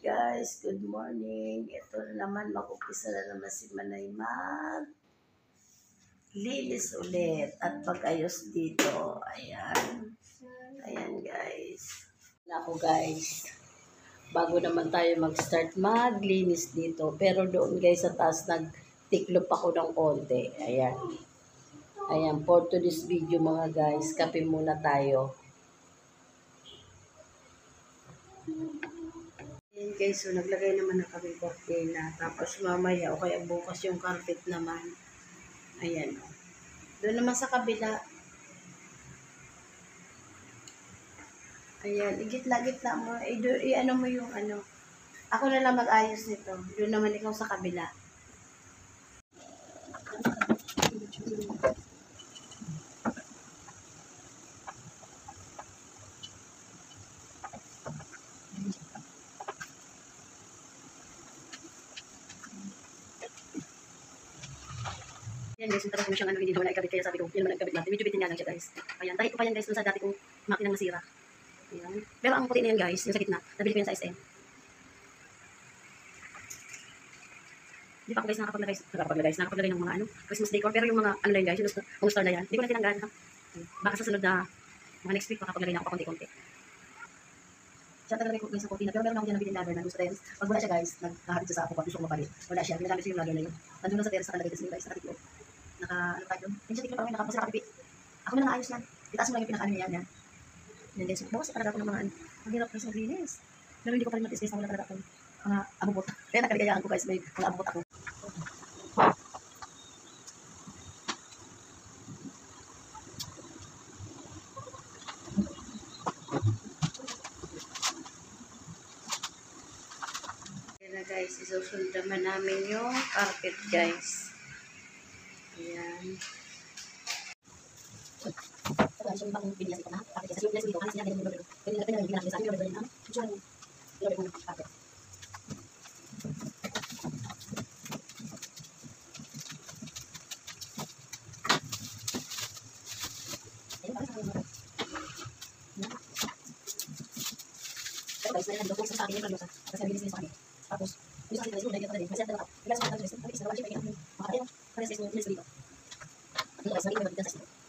guys, good morning. Ito na naman, mag-upisa na naman si Manay linis ulit at pag-ayos dito. Ayan. Ayan guys. Ako guys, bago naman tayo mag-start maglinis dito. Pero doon guys sa taas nagtiklop ako ng konti. Ayan. Ayan, for today's video mga guys, kape muna tayo. Ayan guys, so naglagay naman na kami cortina. Tapos mamaya o kaya bukas yung carpet naman. Ayan o. Doon naman sa kabila. Ayan, igitla-gitla mo. I-ano mo yung ano. Ako na lang mag-ayos nito. Doon naman ikaw sa kabila. Ayan guys, yung tagal ko siyang hindi naman naikabit. Kaya sabi ko, yun naman naikabit natin. Medyo bitin nga lang siya guys. Ayan, tahi ko pa yan guys dun sa dati kong makinang masira. Ayan. Pero ang puti na yan guys, yung sa gitna, nabili ko yan sa SM. Hindi pa ako guys nakakapaglagay ng mga Christmas decor. Pero yung mga ano na yun guys, yung star na yan, hindi ko na tinanggal ha. Baka sa sunod na mga next week, makapaglagay na ako pa konti-konti. Siya talaga ko guys ang cortina. Pero meron ako dyan nabitin ladder na gusto terrace. Pag wala siya guys, nagkaharit siya sa ako pag gusto ko mapalit. Wala siya, ginagamit siya yung ladder na yun. Nandun lang sa terrace, nakalagay kasi guys, nakatiklop. Ano tayo doon? Hindi siya tiklop, nakapos na kakapipit. Ako na naayos yan. Itaas mo lang yung pinaka-ano yan. Yan guys, bawas talaga ako ng mga ang hirap guys maglinis. Pero hindi ko pa rin matis guys, wala talaga akong mga abubot. Kaya nakaligayaan ko guys, may mga abubot ako. Yan na guys, isusunod naman namin yung carpet guys. Ayan. So, yung bagong pinili ko na, carpet kasi yung dito, kasi yan yung dito. Kaya nilagay na yung pinakita sa akin, yung dito na, yung carpet. Pero guys, nalagay ko sa akin yung maglusa. Kasi nabilis sa akin. Tapos, yung sa akin guys, yung nalagay ko na rin. Kasi ito na, yung sa akin guys, nalagay ko na rin. Mga ayaw, kaya guys, yung dito. Ito guys, nalagay ko na rin sa akin.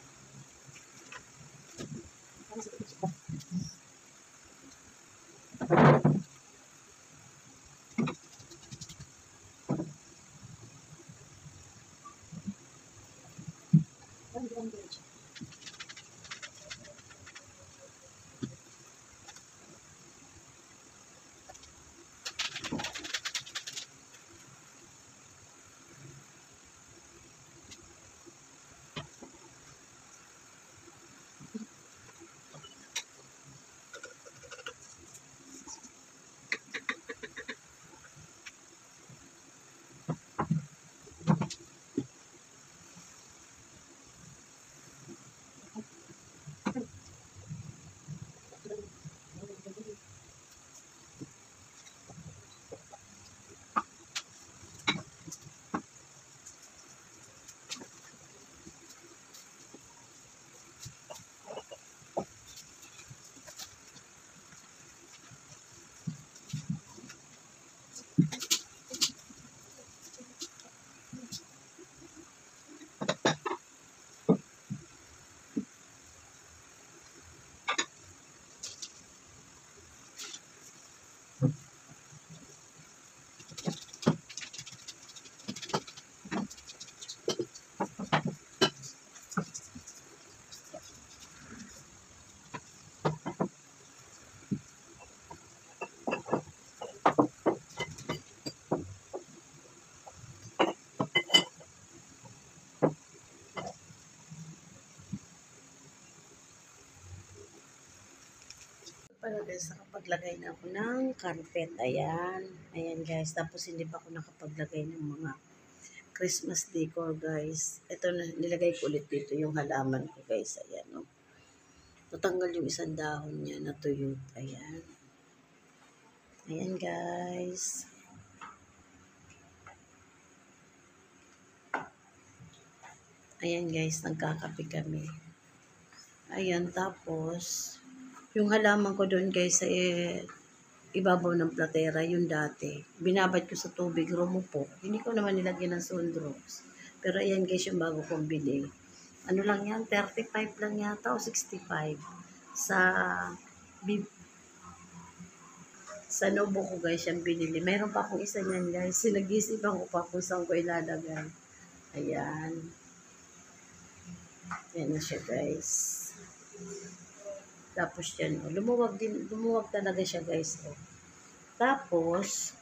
Para guys, nakapaglagay na ako ng carpet. Ayan. Ayan guys. Tapos hindi pa ako nakapaglagay ng mga Christmas decor guys. Ito na, nilagay ko ulit dito yung halaman ko guys. Ayan o. Natanggal yung isang dahon niya. Natuyo. Ayan. Ayan guys. Ayan guys. Nagkakape kami. Ayan. Tapos yung halaman ko doon guys ibabaw ng platera, yung dati. Binabad ko sa tubig, rumupok. Hindi ko naman nilagyan ng Sunrox. Pero ayan guys, yung bago kong bili. Ano lang yan, 35 lang yata o 65. Sa sa Nobo ko guys, yung binili. Meron pa akong isa niyan guys. Sinag-isipan ko pa kung saan ko ilalagay. Ayan. Ayan na siya guys. Tapos yan, oh, lumuwag talaga siya guys. Oh. Tapos,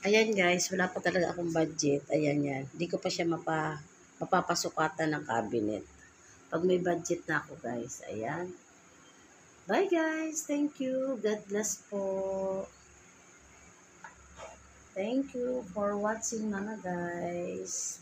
ayan guys, wala pa talaga akong budget. Ayan yan. Hindi ko pa siya mapapasukatan ng cabinet. Pag may budget na ako guys. Ayan. Bye guys. Thank you. God bless po. Thank you for watching mga guys.